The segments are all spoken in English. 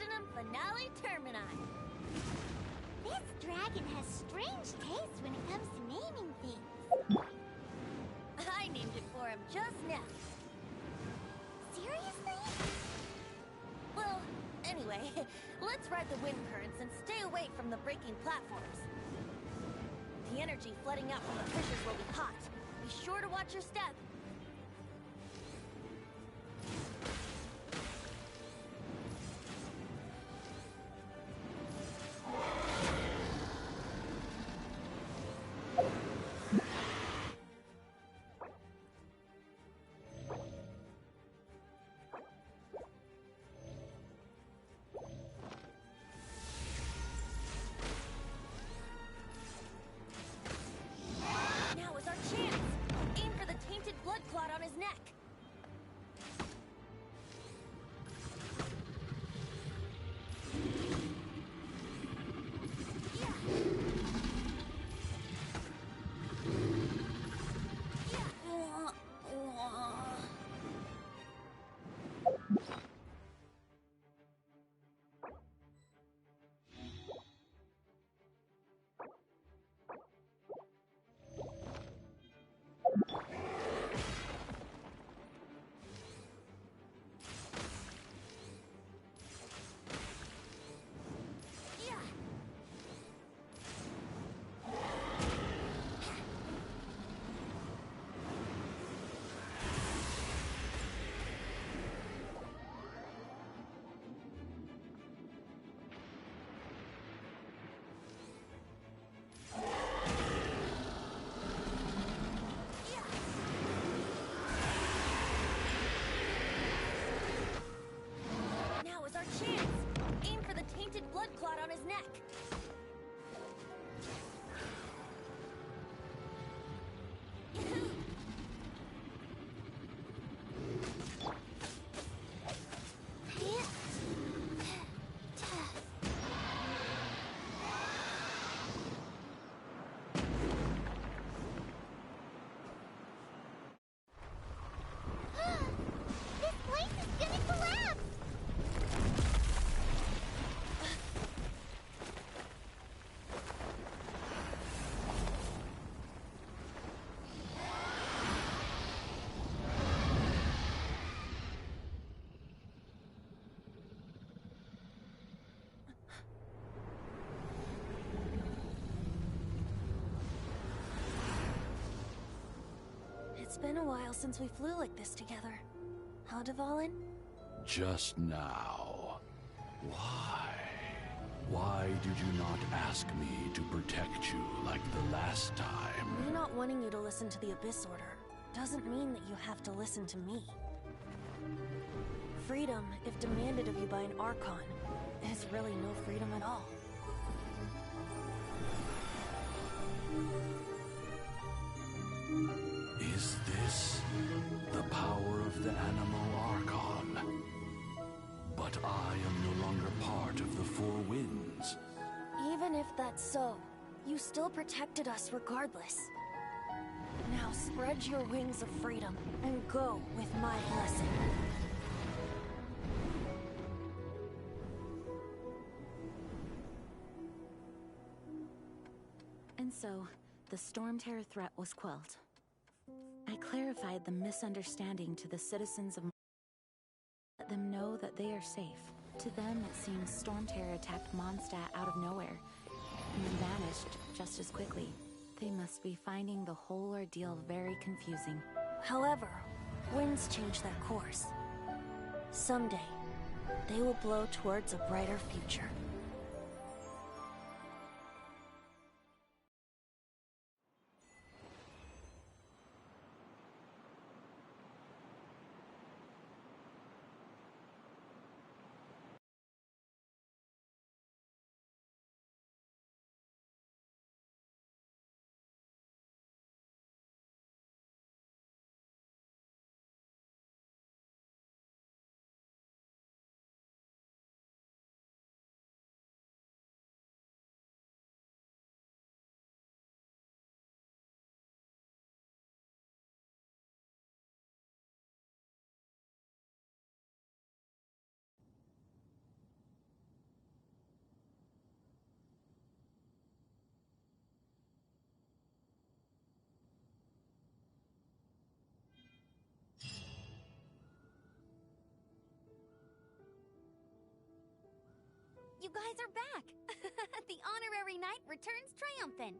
Festinum Finale Termini. This dragon has strange taste when it comes to naming things. I named it for him just now. Seriously? Well, anyway, let's ride the wind currents and stay away from the breaking platforms. The energy flooding out from the fissures will be hot. Be sure to watch your step. Now is our chance! Aim for the tainted blood clot on his neck! Now is our chance! Aim for the tainted blood clot on his neck! This place is gonna collapse! It's been a while since we flew like this together. Huh, Dvalin? Just now. Why? Why did you not ask me to protect you like the last time? Me not wanting you to listen to the Abyss Order doesn't mean that you have to listen to me. Freedom, if demanded of you by an Archon, is really no freedom at all. Is this the power of the Animal Archon? But I am no longer part of the Four Winds. Even if that's so, you still protected us regardless. Now spread your wings of freedom and go with my blessing. And so, the Storm Terror threat was quelled. I clarified the misunderstanding to the citizens of let them know that they are safe. To them, it seems Storm Terror attacked Mondstadt out of nowhere and then vanished just as quickly. They must be finding the whole ordeal very confusing. However, winds change their course. Someday, they will blow towards a brighter future. guys are back! The honorary knight returns triumphant!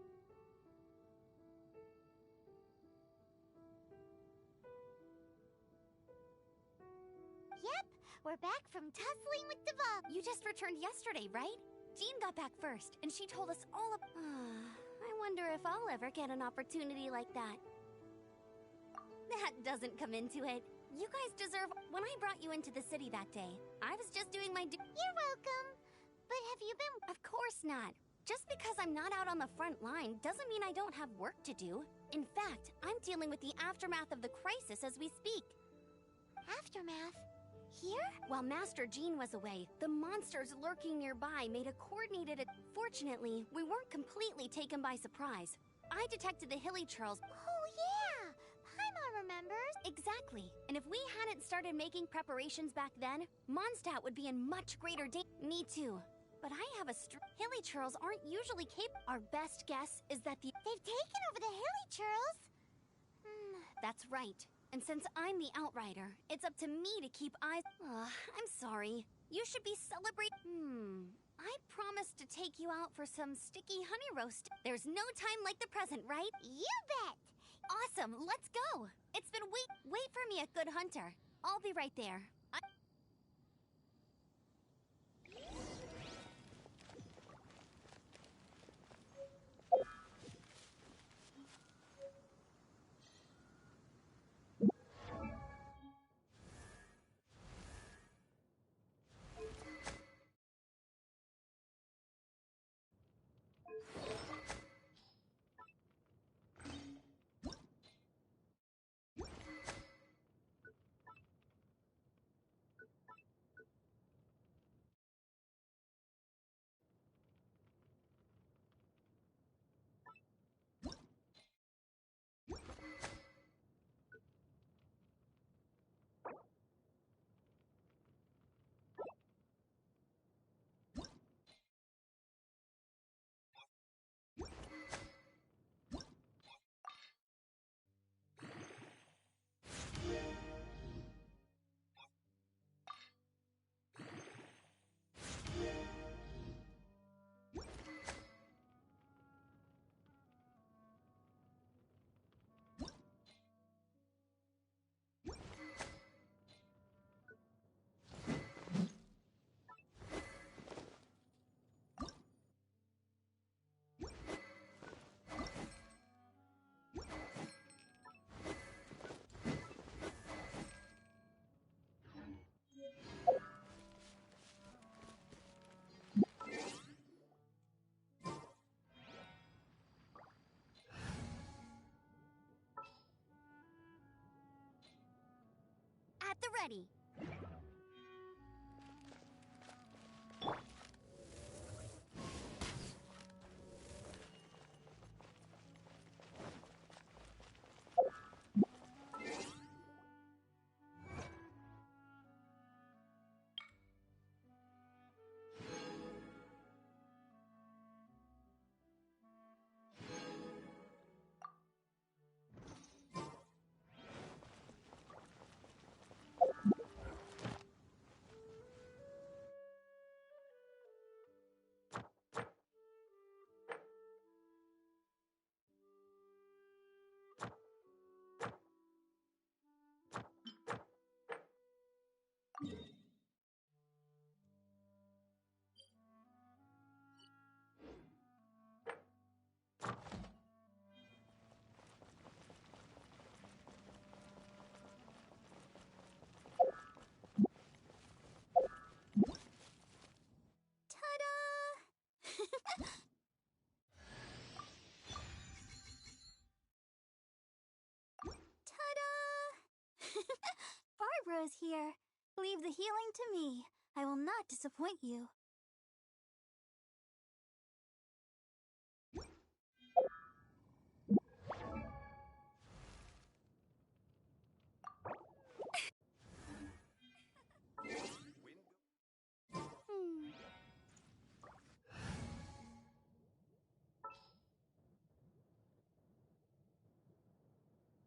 Yep, we're back from tussling with the Vault. You just returned yesterday, right? Jean got back first, and she told us all about... I wonder if I'll ever get an opportunity like that. That doesn't come into it. You guys deserve... When I brought you into the city that day, I was just doing my... You're welcome. But have you been... Of course not. Just because I'm not out on the front line doesn't mean I don't have work to do. In fact, I'm dealing with the aftermath of the crisis as we speak. Aftermath? Here? While Master Jean was away, the monsters lurking nearby made a coordinated... Fortunately, we weren't completely taken by surprise. I detected the hilly churls... Oh, yeah! Paimon remembers. Exactly. And if we hadn't started making preparations back then, Mondstadt would be in much greater danger. Me too. But I have a hilly churls aren't usually capable. Our best guess is that They've taken over the hilly churls? That's right. And since I'm the outrider, it's up to me to keep eyes... I'm sorry. You should be celebrating... I promised to take you out for some sticky honey roast. There's no time like the present, right? You bet! Awesome, let's go! It's been wait for me at Good Hunter. I'll be right there. At the ready. Barbara's here. Leave the healing to me. I will not disappoint you.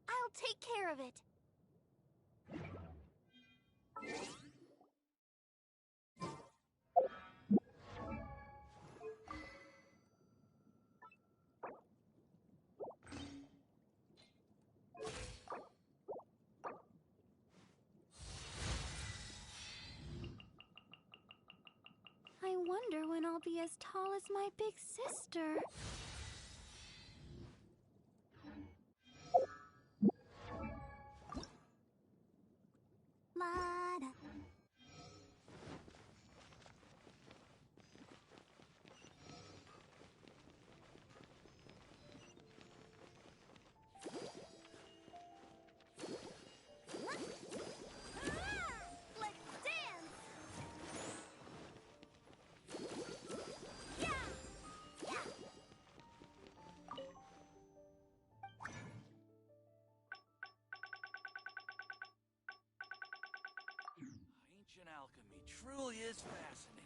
I'll take care of it. I'll be as tall as my big sister. La-da. Let's dance! Yeah! Yeah! Ancient alchemy truly is fascinating.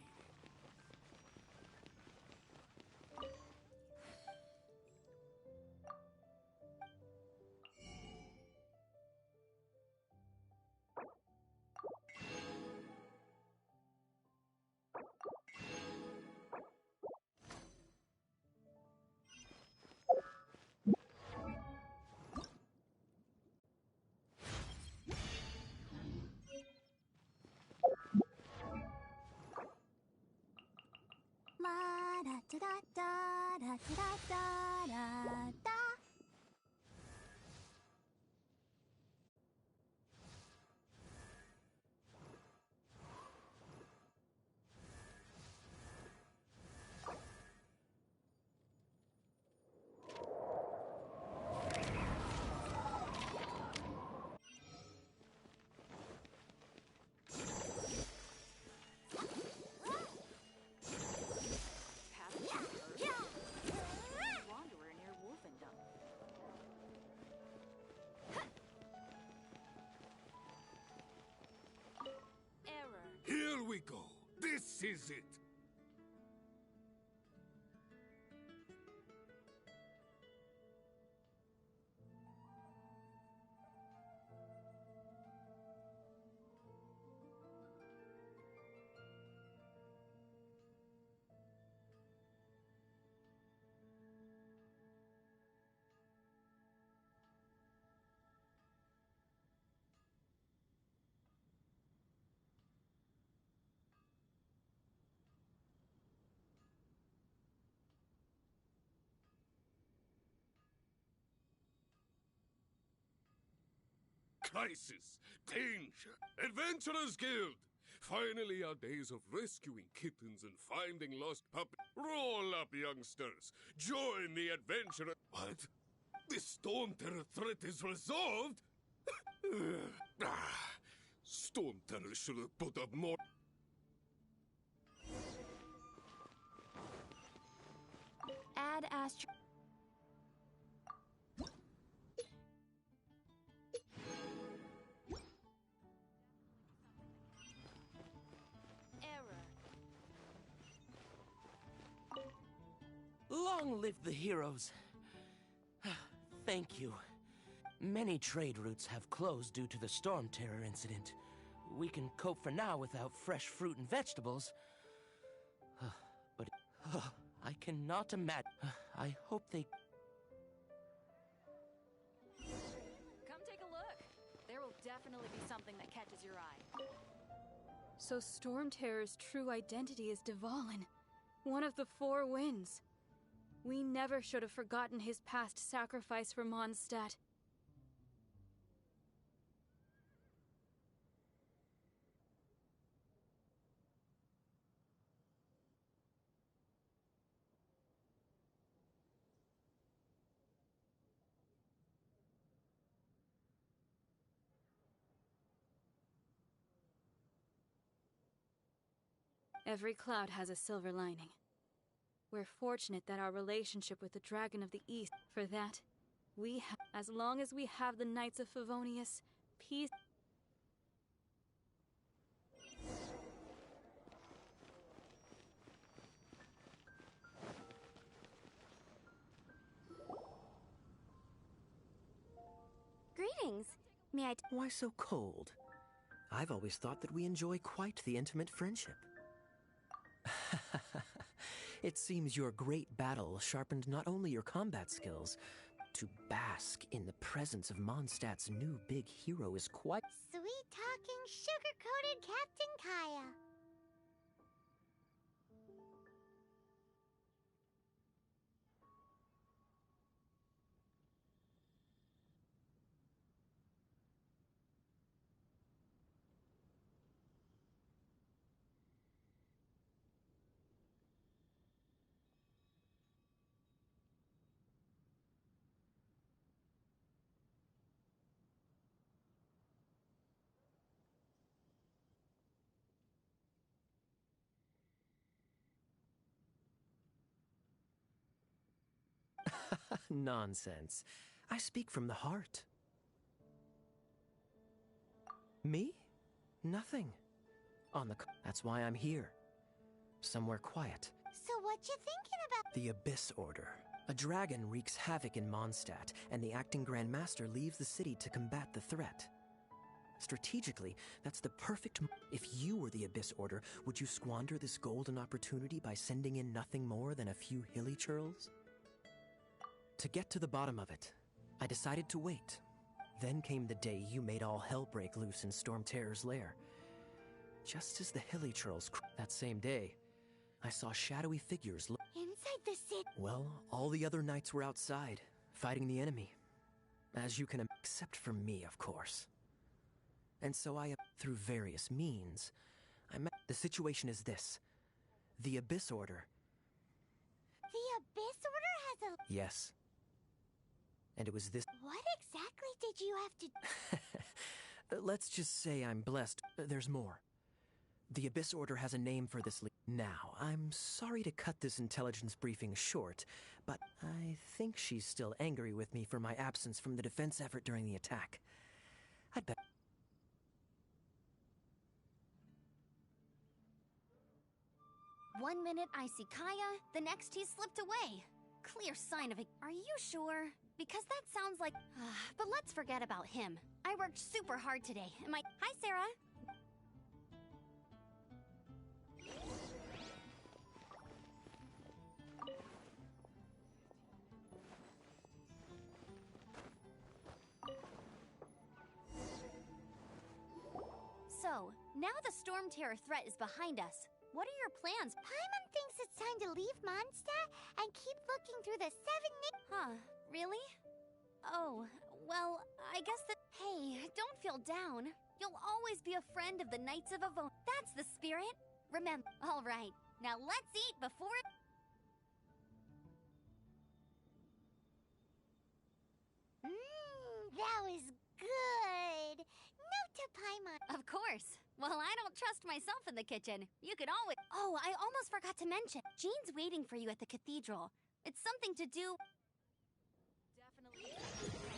La da da da da da da da da da. Wanderer near Wolfendom. Error. Here we go. This is it. Crisis, danger, Adventurers Guild. Finally, our days of rescuing kittens and finding lost puppies. Roll up, youngsters. Join the adventurer. What? The Storm Terror threat is resolved? Storm Terror should have put up more. Add Astro. Error. Long live the heroes. Thank you. Many trade routes have closed due to the Storm Terror incident. We can cope for now without fresh fruit and vegetables. But I cannot imagine. I hope they... Come take a look. There will definitely be something that catches your eye. So Storm Terror's true identity is Dvalin, one of the Four Winds. We never should have forgotten his past sacrifice for Mondstadt. Every cloud has a silver lining. We're fortunate that our relationship with the Dragon of the East, for that, as long as we have the Knights of Favonius, peace. Greetings. May I? Why so cold? I've always thought that we enjoy quite the intimate friendship. It seems your great battle sharpened not only your combat skills, to bask in the presence of Mondstadt's new big hero is quite... Sweet-talking, sugar-coated Captain Kaya. Nonsense. I speak from the heart. Me? Nothing. That's why I'm here. Somewhere quiet. So what you thinking about? The Abyss Order. A dragon wreaks havoc in Mondstadt, and the acting Grand Master leaves the city to combat the threat. Strategically, that's the perfect If you were the Abyss Order, would you squander this golden opportunity by sending in nothing more than a few hilly churls? To get to the bottom of it, I decided to wait. Then came the day you made all hell break loose in Storm Terror's lair. Just as the hilly churls that same day, I saw shadowy figures Inside the city. Well, all the other knights were outside, fighting the enemy. As you can except for me, of course. And so through various means, the situation is this. The Abyss Order. The Abyss Order has a... Yes. And it was this... What exactly did you have to... Let's just say I'm blessed. There's more. The Abyss Order has a name for this Now, I'm sorry to cut this intelligence briefing short, but I think she's still angry with me for my absence from the defense effort during the attack. I'd bet... 1 minute I see Kaya, the next he slipped away. Clear sign of it. Are you sure? Because that sounds like... but let's forget about him. I worked super hard today. Hi, Sarah. So, now the Storm Terror threat is behind us. What are your plans? Paimon thinks it's time to leave Mondstadt and keep looking through the 7 Huh, really? Oh, well, I guess that... Hey, don't feel down. You'll always be a friend of the Knights of Avon. That's the spirit. Remember. All right, now let's eat before... That was good. Note to Paimon. Of course. Well, I don't trust myself in the kitchen. You could always... Oh, I almost forgot to mention. Jean's waiting for you at the cathedral. It's something to do... Definitely.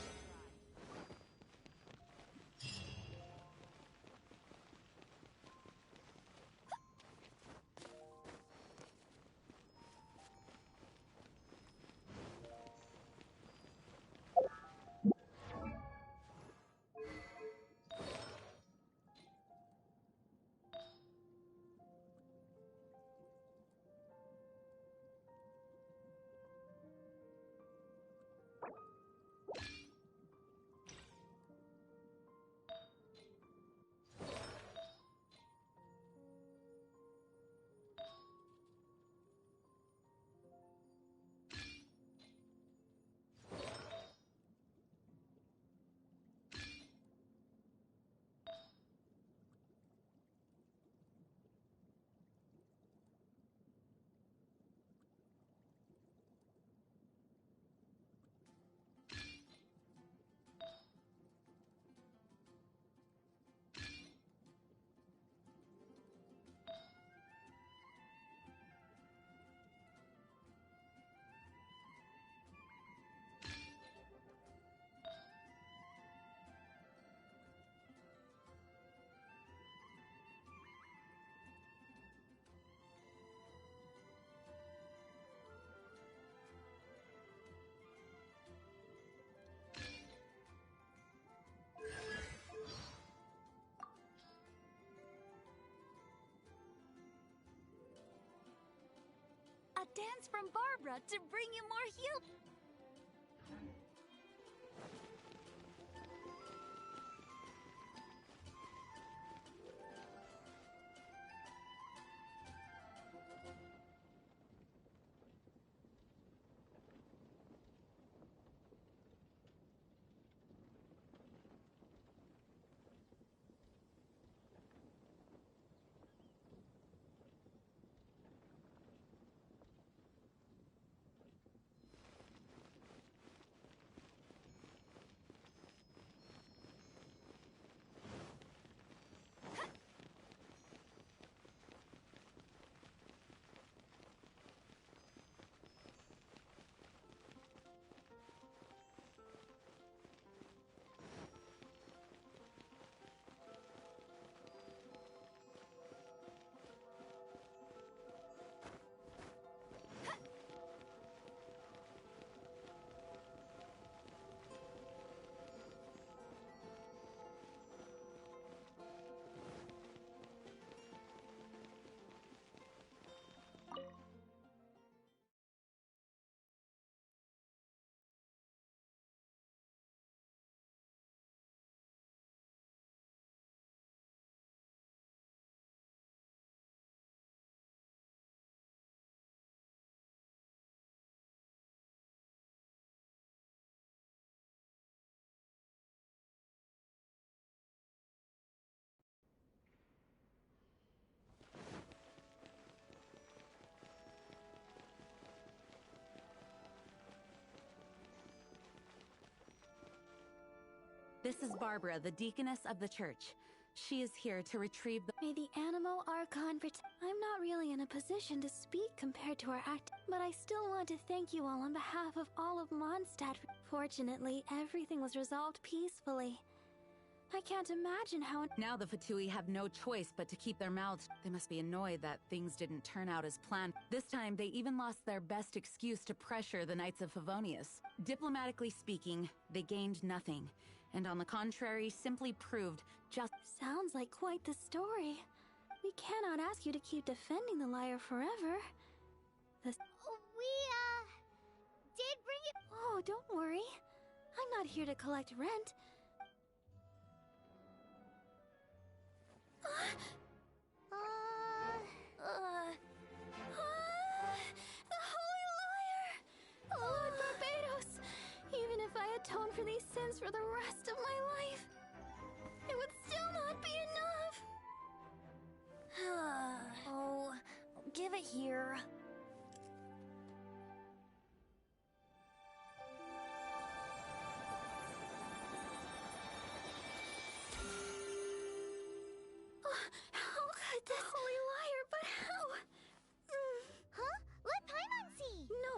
A dance from Barbara to bring you more heal. This is Barbara, the deaconess of the church. She is here to retrieve the... May the Animo Archon I'm not really in a position to speak compared to our act, but I still want to thank you all on behalf of all of Mondstadt. Fortunately, everything was resolved peacefully. I can't imagine how... Now the Fatui have no choice but to keep their mouths... They must be annoyed that things didn't turn out as planned. This time, they even lost their best excuse to pressure the Knights of Favonius. Diplomatically speaking, they gained nothing. And on the contrary, simply proved just... Sounds like quite the story. We cannot ask you to keep defending the liar forever. We, did bring it... Oh, don't worry. I'm not here to collect rent. The Holy Liar! Lord Barbados! Even if I atone for these sins for the rest of my life, it would still not be enough! Oh, give it here. How could the Holy Liar, but how? Huh? Let Paimon see! No.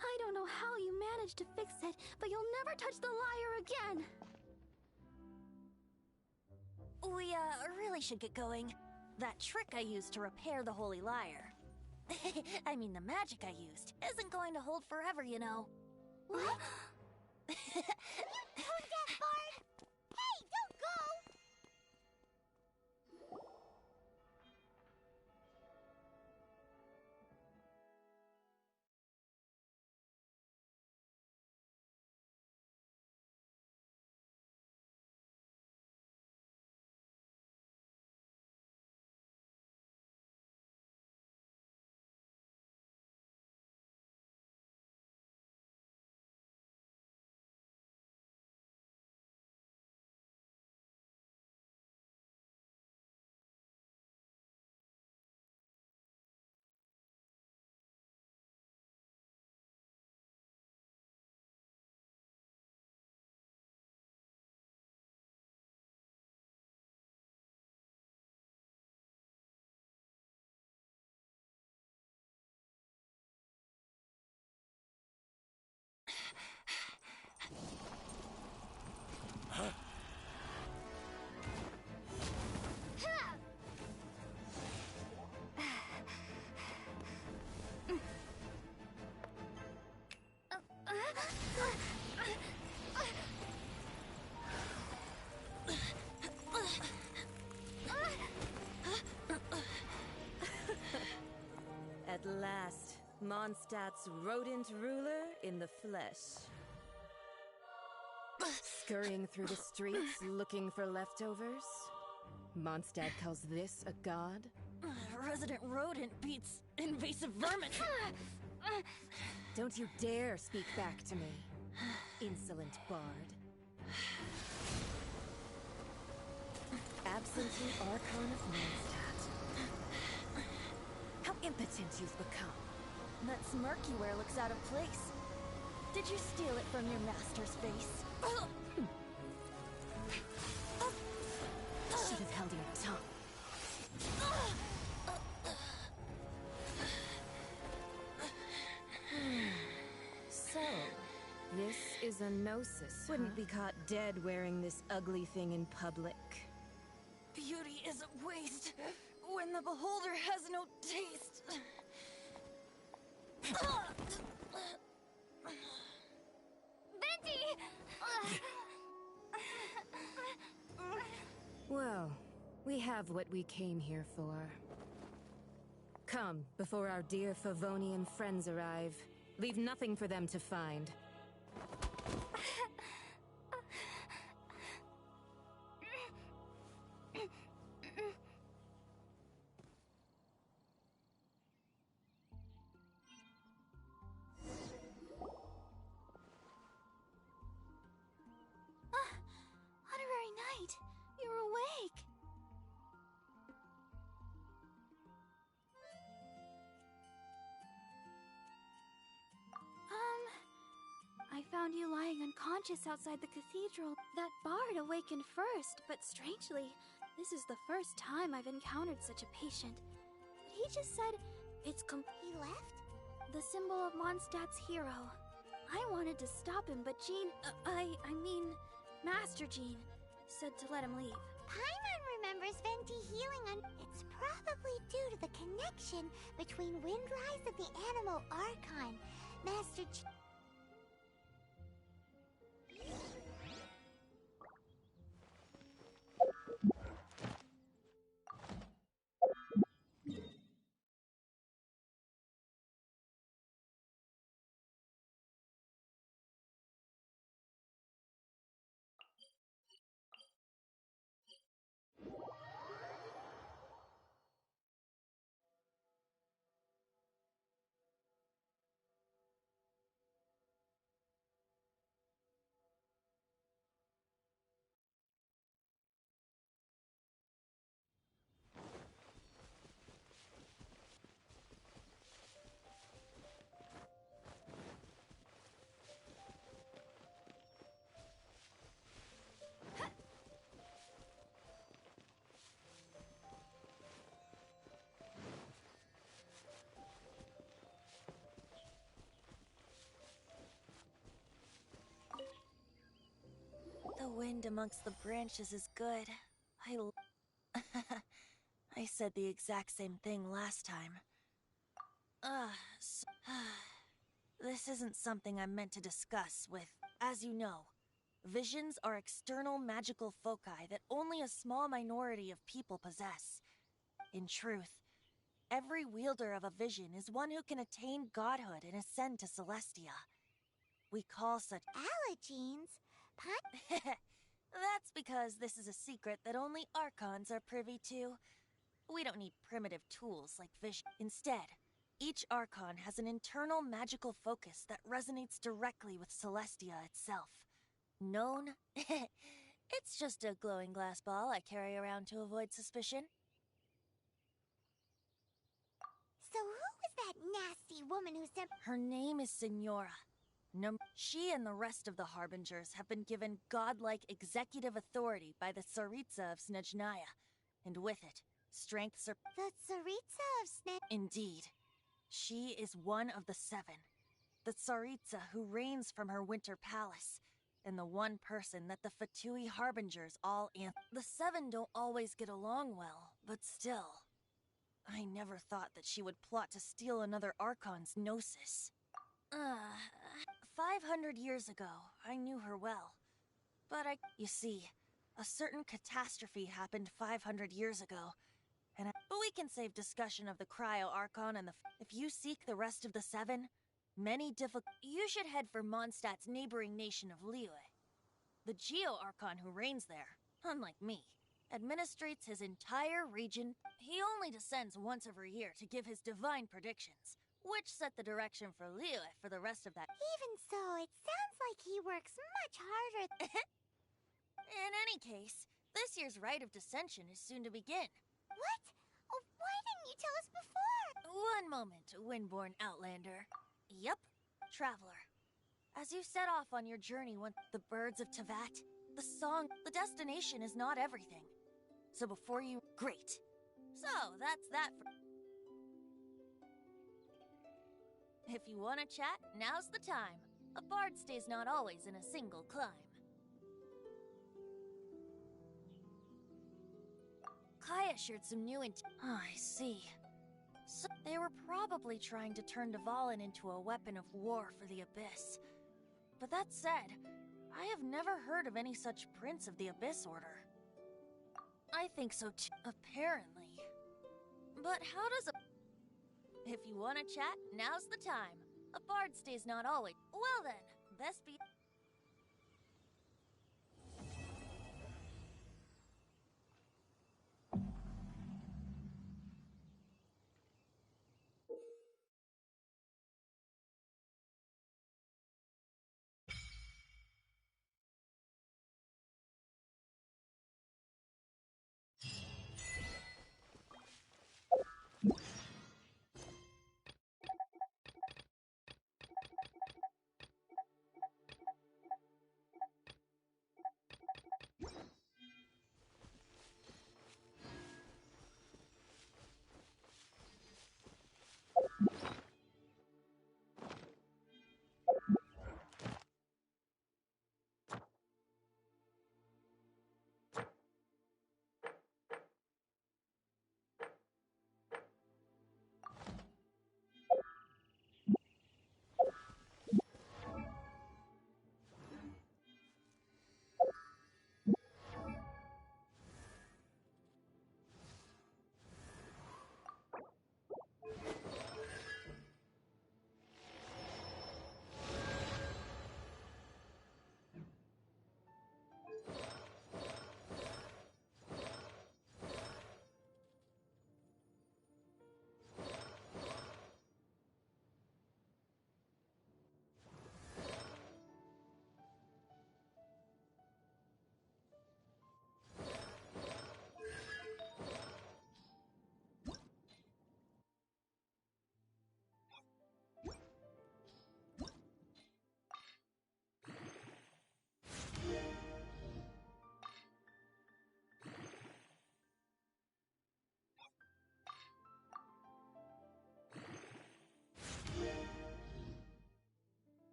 I don't know how you managed to fix it, but you'll never touch the liar again! We, really should get going. That trick I used to repair the Holy Liar. I mean, the magic I used isn't going to hold forever, you know. What? You tone deaf, Bard! Hey, don't go! At last, Mondstadt's rodent ruler in the flesh. Scurrying through the streets looking for leftovers? Mondstadt calls this a god? Resident rodent beats invasive vermin. Don't you dare speak back to me, insolent bard. Absentee Archon of Mondstadt. How impotent you've become. That smirk you wear looks out of place. Did you steal it from your master's face? Should have held your tongue. So, this is a gnosis. Wouldn't be caught dead wearing this ugly thing in public. Beauty is a waste when the beholder has no taste. Venti! Well, we have what we came here for. Come, before our dear Favonian friends arrive. Leave nothing for them to find. Honorary Knight, you're awake. I found you lying unconscious outside the cathedral. That bard awakened first, but strangely, this is the first time I've encountered such a patient. He just said, He left? The symbol of Mondstadt's hero. I wanted to stop him, but Jean, Master Jean, said to let him leave. Paimon remembers Venti healing on... It's probably due to the connection between Windrise and the Animal Archon. Master Jean... The wind amongst the branches is good. I said the exact same thing last time. This isn't something I'm meant to discuss with... As you know, visions are external magical foci that only a small minority of people possess. In truth, every wielder of a vision is one who can attain godhood and ascend to Celestia. We call such... Allergenes? That's because this is a secret that only Archons are privy to. We don't need primitive tools like vision. Instead, each Archon has an internal magical focus that resonates directly with Celestia itself. Known? It's just a glowing glass ball I carry around to avoid suspicion. So who was that nasty woman who sent... Her name is Signora. She and the rest of the Harbingers have been given godlike executive authority by the Tsaritsa of Snezhnaya, and with it, strength The Tsaritsa of Indeed. She is one of the 7. The Tsaritsa who reigns from her winter palace, and the one person that the Fatui Harbingers all The 7 don't always get along well, but still. I never thought that she would plot to steal another Archon's Gnosis. 500 years ago, I knew her well. But you see, a certain catastrophe happened 500 years ago, but we can save discussion of the Cryo-Archon and If you seek the rest of the 7, you should head for Mondstadt's neighboring nation of Liyue. The Geo-Archon who reigns there, unlike me, administrates his entire region. He only descends once every year to give his divine predictions, which set the direction for Liyue for the rest of that. Even so, it sounds like he works much harder. In any case, this year's Rite of Descension is soon to begin. What? Oh, why didn't you tell us before? One moment, Windborn Outlander. Yep, Traveler. As you set off on your journey with the birds of Tavat, the destination is not everything. So before you... Great. So, that's that for... If you want to chat, now's the time. A bard stays not always in a single climb. Kaya shared some new I see. So they were probably trying to turn Dvalin into a weapon of war for the Abyss. But that said, I have never heard of any such Prince of the Abyss Order. I think so too, apparently. But how does a... If you want to chat, now's the time. A bard stays not always... Well then, best be...